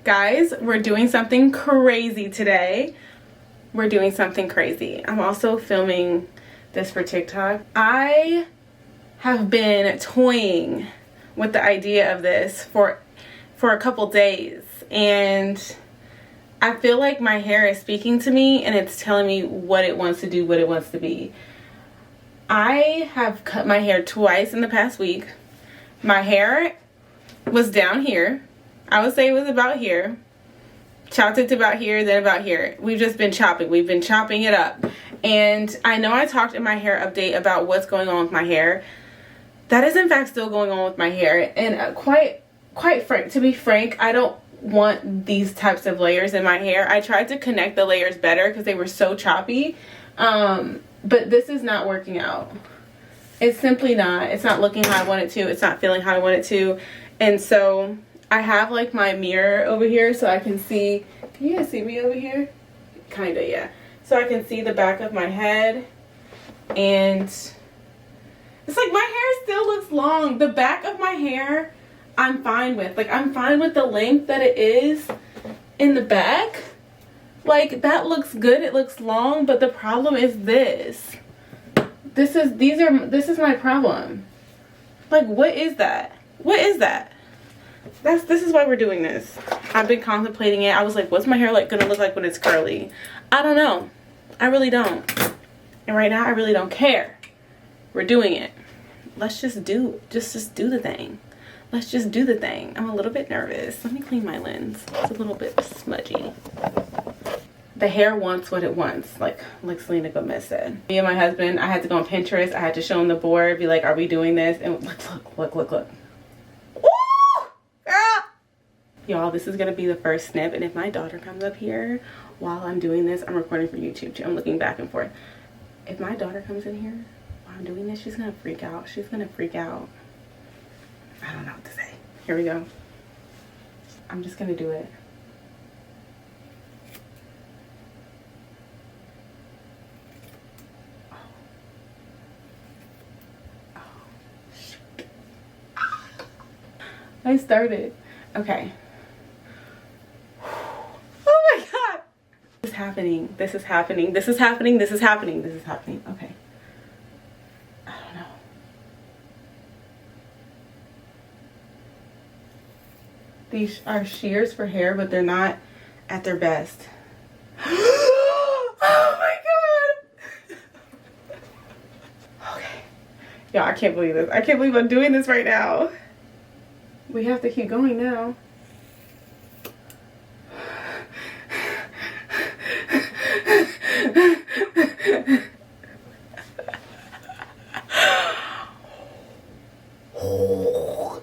Guys, we're doing something crazy today. We're doing something crazy. I'm also filming this for TikTok. I have been toying with the idea of this for a couple days, and I feel like my hair is speaking to me and it's telling me what it wants to do, what it wants to be. I have cut my hair twice in the past week. My hair was down here. I would say it was about here. Chopped it to about here, then about here. We've just been chopping. We've been chopping it up. And I know I talked in my hair update about what's going on with my hair. That is in fact still going on with my hair. And quite frank, to be frank, I don't want these types of layers in my hair. I tried to connect the layers better because they were so choppy. But this is not working out. It's simply not. It's not looking how I want it to. It's not feeling how I want it to. And so I have like my mirror over here so I can see. Can you guys see me over here? Kinda, yeah. So I can see the back of my head. And it's like my hair still looks long. The back of my hair, I'm fine with. Like, I'm fine with the length that it is in the back. Like, that looks good. It looks long. But the problem is this. This is my problem. Like, what is that? What is that? This is why we're doing this. I've been contemplating it. I was like, what's my hair like gonna look like when it's curly? I don't know. I really don't. And right now I really don't care. We're doing it. Let's just do the thing. Let's just do the thing. I'm a little bit nervous. Let me clean my lens. It's a little bit smudgy. The hair wants what it wants, like Selena Gomez said. Me and my husband, I had to go on Pinterest. I had to show him the board, be like, are we doing this? And look. Y'all, this is gonna be the first snip, and if my daughter comes up here while I'm doing this, I'm recording for YouTube too. I'm looking back and forth. If my daughter comes in here while I'm doing this, she's gonna freak out. She's gonna freak out. I don't know what to say. Here we go. I'm just gonna do it. Oh, shoot. I started. Okay. This is happening. Okay. I don't know. These are shears for hair, but they're not at their best. Oh my god. Okay. Y'all, I can't believe this. I can't believe I'm doing this right now. We have to keep going now.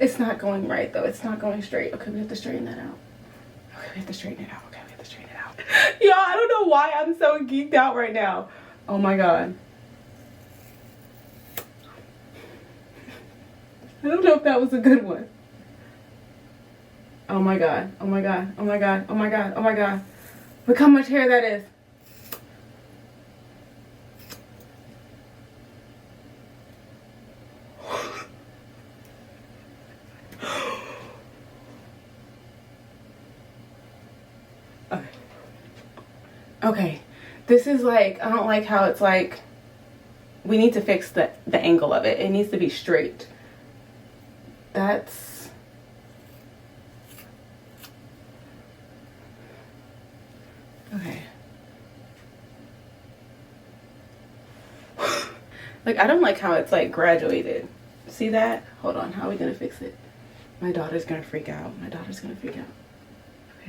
It's not going right though. It's not going straight. Okay, we have to straighten that out. Y'all, I don't know why I'm so geeked out right now. Oh my god. I don't know if that was a good one. Oh my god. Look how much hair that is. Okay, this is like, I don't like how it's like, we need to fix the angle of it. It needs to be straight. That's, okay. Like, I don't like how it's like graduated. See that? Hold on, how are we gonna fix it? My daughter's gonna freak out. Okay,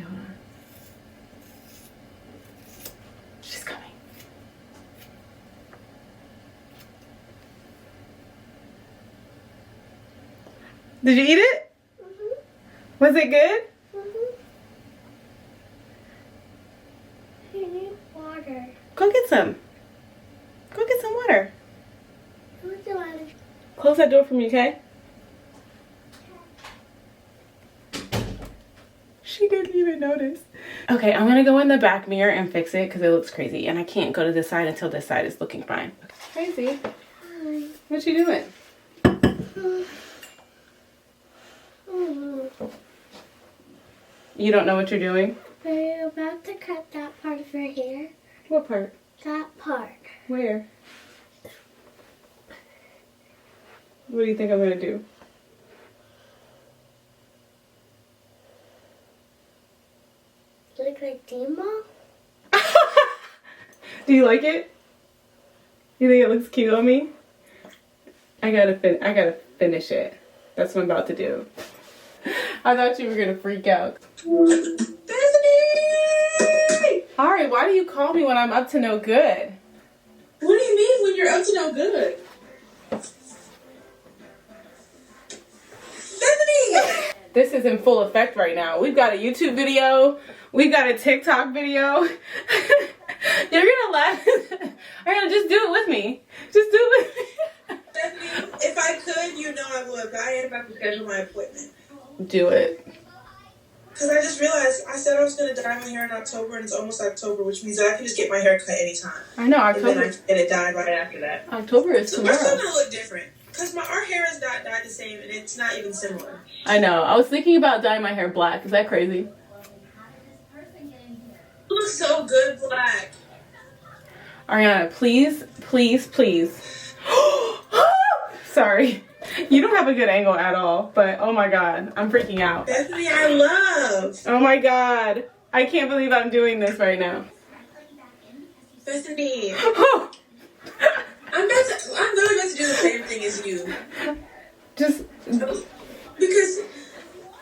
hold on. She's coming. Did you eat it? Mm-hmm. Was it good? Mm-hmm. I need water. Go get some. Go get some water. Where's the water? Close that door for me, okay? She didn't even notice. Okay, I'm gonna go in the back mirror and fix it because it looks crazy, and I can't go to this side until this side is looking fine. Crazy. Hi. What you doing? You don't know what you're doing? We're about to cut that part of her hair. What part? That part. Where? What do you think I'm gonna do? You look like Tymo? Do you like it? You think it looks cute on me? I gotta finish it. That's what I'm about to do. I thought you were gonna freak out. Bethany! Ari, why do you call me when I'm up to no good? What do you mean when you're up to no good? Bethany! This is in full effect right now. We've got a YouTube video. We've got a TikTok video. You're gonna laugh. Ariana, just do it with me. Just do it with me. Bethany, if I could, you know I would, but I am about to schedule my appointment. Do it. Because I just realized I said I was going to dye my hair in October, and it's almost October, which means that I can just get my hair cut anytime. I know, And October. then I can get it dyed right after that. October is So we're still tomorrow. going to look different. Because our hair is not dyed the same, and it's not even similar. I know. I was thinking about dyeing my hair black. Is that crazy? You look so good black. Ariana, please, please, please. Sorry. You don't have a good angle at all, but oh my god, I'm freaking out. Bethany, I love. Oh my god. I can't believe I'm doing this right now. Bethany, I'm literally about to do the same thing as you. Just, Because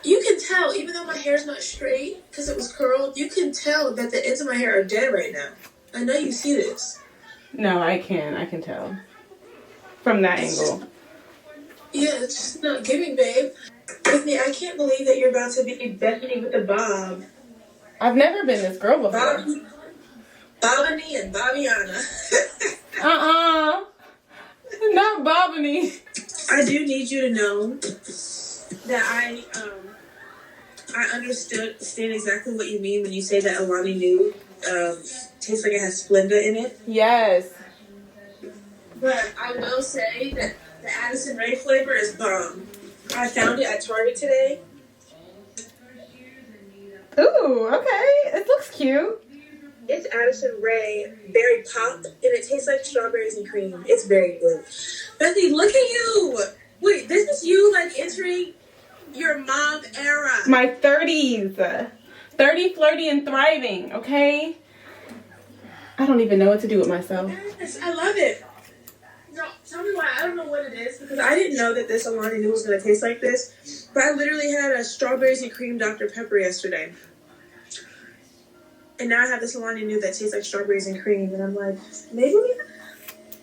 you can tell, even though my hair's not straight, because it was curled, you can tell that the ends of my hair are dead right now. I know you see this. no, I can tell. From that angle. Yeah, it's just not giving, babe. Bethany, I can't believe that you're about to be Bethany with the bob. I've never been this girl before. Bobany and Bobbiana. Not Bobany. I do need you to know that I understand exactly what you mean when you say that Alani New tastes like it has Splenda in it. Yes. But I will say that the Addison Rae flavor is bomb. I found it at Target today. Ooh, okay. It looks cute. It's Addison Rae Berry Pop, and it tastes like strawberries and cream. It's very good. Bethany, look at you. Wait, this is you like entering your mom era. My 30s. 30, flirty, and thriving, okay? I don't even know what to do with myself. Yes, I love it. No, tell me why. I don't know what it is, because I didn't know that this Alani New was going to taste like this. But I literally had a strawberries and cream Dr. Pepper yesterday. And now I have this Alani New that tastes like strawberries and cream. And I'm like, maybe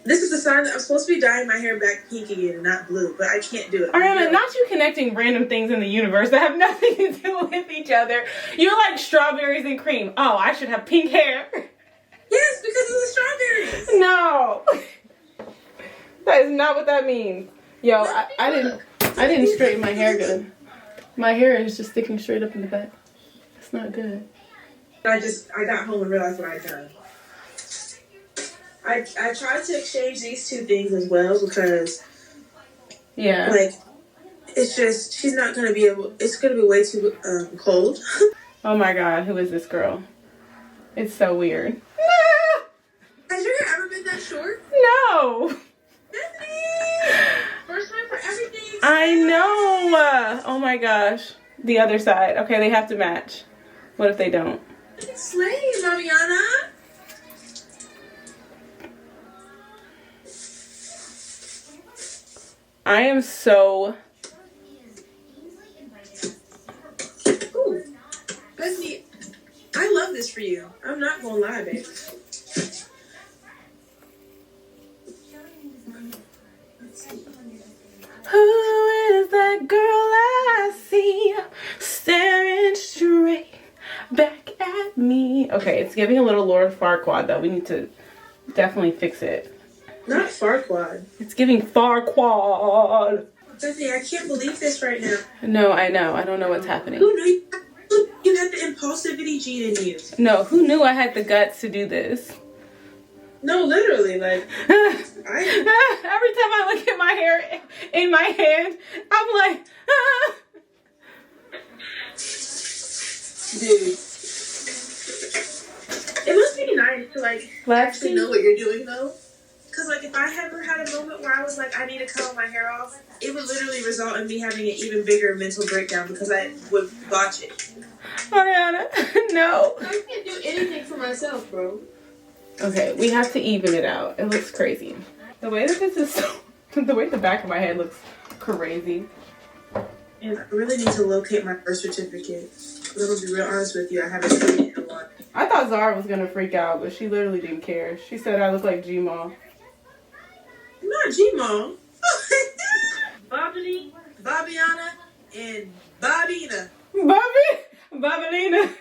this is a sign that I'm supposed to be dyeing my hair back pink again and not blue. But I can't do it. Ariana, not you connecting random things in the universe that have nothing to do with each other. You're like strawberries and cream. Oh, I should have pink hair. Yes, because of the strawberries. No. That is not what that means. Yo, I didn't straighten my hair good. My hair is just sticking straight up in the back. It's not good. I got home and realized what I'd done. I tried to exchange these two things as well because, Yeah. like, it's just, she's not going to be able, it's going to be way too cold. Oh my god, who is this girl? It's so weird. Has your hair ever been that short? No. Bethany! First time for everything. I know. Oh my gosh. The other side. Okay, they have to match. What if they don't? Slay, Mariana. I am so... Ooh. Bethany, I love this for you. I'm not going to lie, babe. Who is that girl I see staring straight back at me? Okay, it's giving a little Lord Farquaad though. We need to definitely fix it. Not Farquaad. It's giving Farquaad. Bethany, I can't believe this right now. No, I know. I don't know what's happening. Who knew you had the impulsivity gene in you? No, who knew I had the guts to do this? No, literally, like, Every time I look at my hair in my hand, I'm like, actually know what you're doing though. Because, like, if I ever had a moment where I was like, I need to cut all my hair off, it would literally result in me having an even bigger mental breakdown because I would botch it. Ariana, no. I can't do anything for myself, bro. Okay, we have to even it out. It looks crazy. The way that this is the way the back of my head looks crazy. And I really need to locate my birth certificate. But I'm going to be real honest with you, I haven't seen it in a while. I thought Zara was going to freak out, but she literally didn't care. She said I look like G-Maw. Not G-Maw. Bobbity, Bobbiana, and Bobbina. Bobbalina.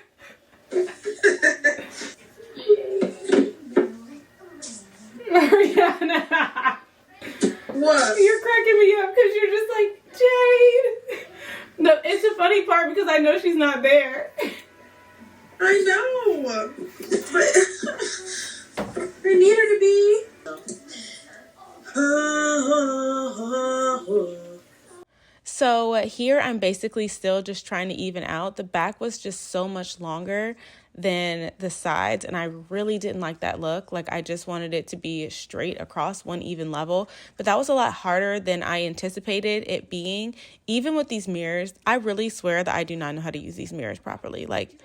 Ariana. What? You're cracking me up because you're just like, Jade. No, it's the funny part because I know she's not there. I know. But I need her to be. So here I'm basically still just trying to even out. The back was just so much longer than the sides, and I really didn't like that look. Like, I just wanted it to be straight across one even level, but that was a lot harder than I anticipated it being. Even with these mirrors, I really swear that I do not know how to use these mirrors properly. Like,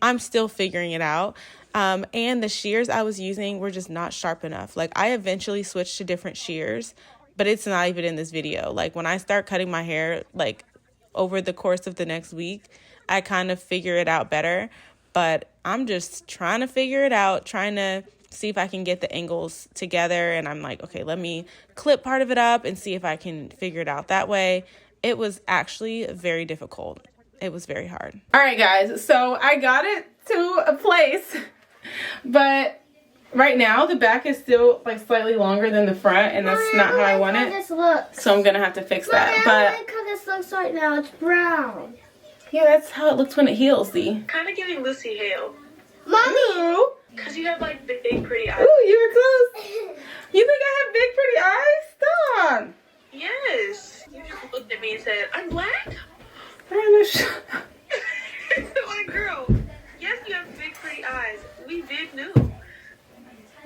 I'm still figuring it out. And the shears I was using were just not sharp enough. Like, I eventually switched to different shears, but it's not even in this video. Like, when I start cutting my hair, like, over the course of the next week, I kind of figure it out better. But I'm just trying to figure it out, trying to see if I can get the angles together. And I'm like, okay, let me clip part of it up and see if I can figure it out that way. It was actually very difficult. It was very hard. All right, guys, so I got it to a place, but right now the back is still like slightly longer than the front, and that's not how I want it. This looks. So I'm gonna have to fix that. But I like how this looks right now. It's brown. Yeah, that's how it looks when it heals, Z. Kind of giving Lucy Hale. Mommy. Because you have like the big pretty eyes. Ooh, you were close. You think I have big pretty eyes? Stop. Yes. You just looked at me and said, I'm black? Like, girl, yes, you have big pretty eyes. We big knew.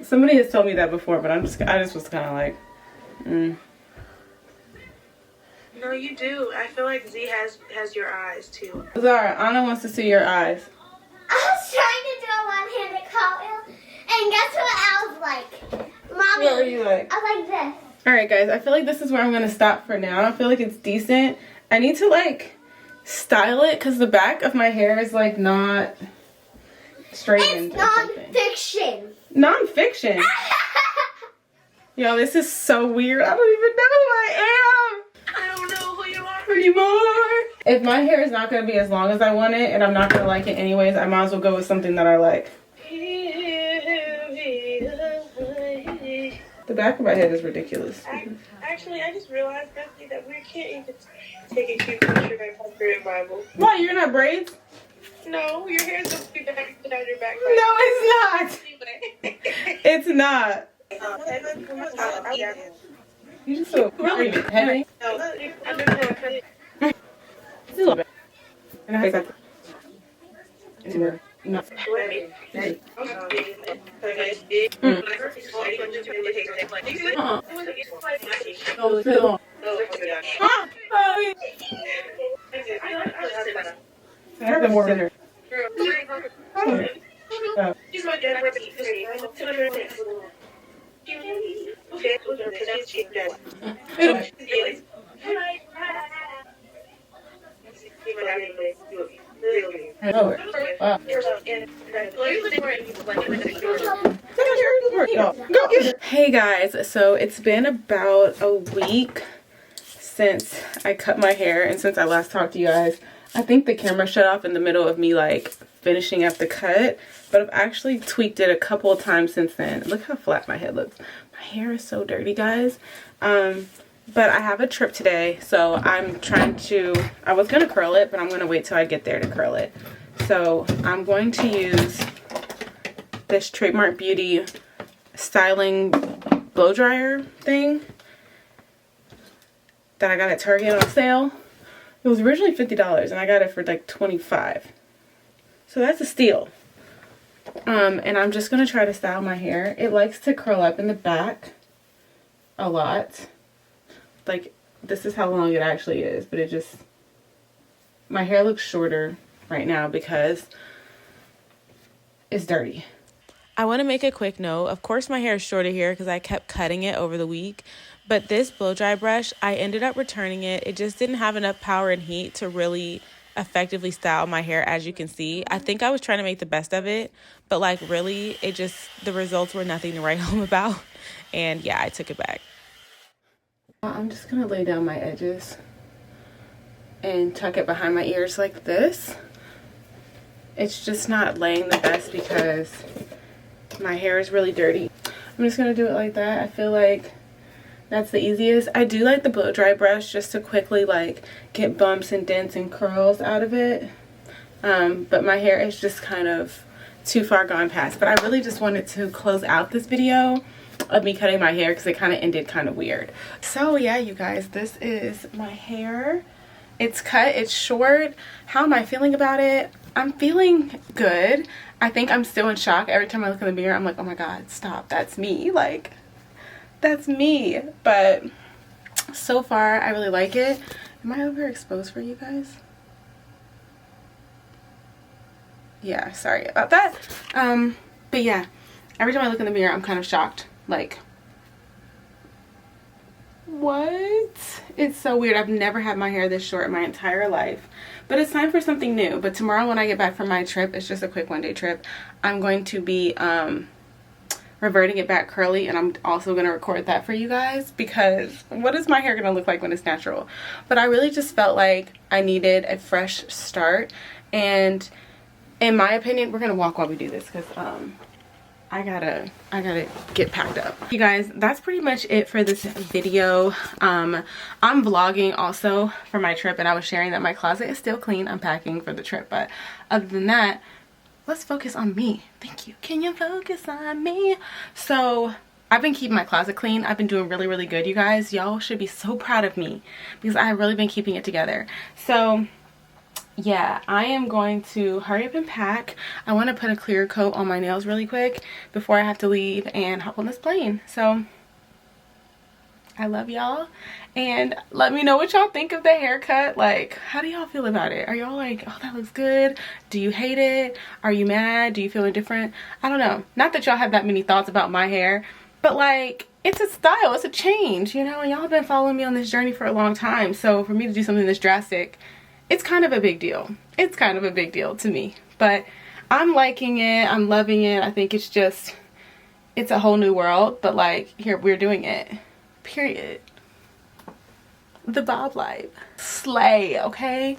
Somebody has told me that before, but I just was kind of like, No, you do. I feel like Z has your eyes too. Zara, Anna wants to see your eyes. I was trying to do a one-handed cartwheel, and guess what I was like? Mommy. What were you like? I was like this. All right, guys, I feel like this is where I'm going to stop for now. I feel like it's decent. I need to, like, style it because the back of my hair is, like, not straightened. It's non-fiction. Non-fiction? Yo, this is so weird. I don't even know who I am. I don't know who you are anymore. If my hair is not going to be as long as I want it and I'm not going to like it anyways, I might as well go with something that I like. The back of my head is ridiculous. Actually, I just realized, Bethany, that we can't even take a cute picture of your Bible. Why, you're not braids? No, your hair is going to be back behind your back. No, it's not. It's not. You just so really heavy. No. Hey guys, so it's been about a week since I cut my hair and since I last talked to you guys. I think the camera shut off in the middle of me like finishing up the cut, but I've actually tweaked it a couple of times since then. Look how flat my head looks. My hair is so dirty, guys. But I have a trip today, so I'm trying to, I was going to curl it, but I'm going to wait till I get there to curl it. So I'm going to use this Trademark Beauty styling blow dryer thing that I got at Target on sale. It was originally $50 and I got it for like $25. So that's a steal. And I'm just going to try to style my hair. It likes to curl up in the back a lot. Like, this is how long it actually is, but it just, my hair looks shorter right now because it's dirty. I want to make a quick note. Of course, my hair is shorter here because I kept cutting it over the week. But this blow dry brush, I ended up returning it. It just didn't have enough power and heat to really effectively style my hair, as you can see. I think I was trying to make the best of it, but like really, it just, the results were nothing to write home about. And yeah, I took it back. I'm just going to lay down my edges and tuck it behind my ears like this. It's just not laying the best because my hair is really dirty. I'm just going to do it like that. I feel like that's the easiest. I do like the blow dry brush just to quickly like get bumps and dents and curls out of it. But my hair is just kind of too far gone past. But I really just wanted to close out this video of me cutting my hair because it kind of ended kind of weird. So yeah, you guys, this is my hair. It's cut, it's short. How am I feeling about it? I'm feeling good. I think I'm still in shock. Every time I look in the mirror, I'm like, oh my God, stop, that's me. Like, that's me. But so far, I really like it. Am I overexposed for you guys? Yeah, sorry about that. But yeah, every time I look in the mirror, I'm kind of shocked. Like, what? It's so weird. I've never had my hair this short in my entire life. But it's time for something new. But tomorrow when I get back from my trip, it's just a quick one-day trip, I'm going to be reverting it back curly, and I'm also going to record that for you guys because what is my hair going to look like when it's natural? But I really just felt like I needed a fresh start, and in my opinion, we're going to walk while we do this because I gotta get packed up. You guys, that's pretty much it for this video. I'm vlogging also for my trip, and I was sharing that my closet is still clean. I'm packing for the trip, but other than that, let's focus on me. Thank you. Can you focus on me? So I've been keeping my closet clean. I've been doing really, really good, you guys. Y'all should be so proud of me because I've really been keeping it together. So yeah, I am going to hurry up and pack. I want to put a clear coat on my nails really quick before I have to leave and hop on this plane. So I love y'all, and let me know what y'all think of the haircut. Like, how do y'all feel about it? Are y'all like, oh, that looks good? Do you hate it? Are you mad? Do you feel indifferent? I don't know. Not that y'all have that many thoughts about my hair, but like, it's a style, it's a change, you know, and y'all have been following me on this journey for a long time. So for me to do something this drastic, it's kind of a big deal. It's kind of a big deal to me, but I'm liking it. I'm loving it. I think it's just, it's a whole new world, but like, here, we're doing it, period. The bob life. Slay, okay?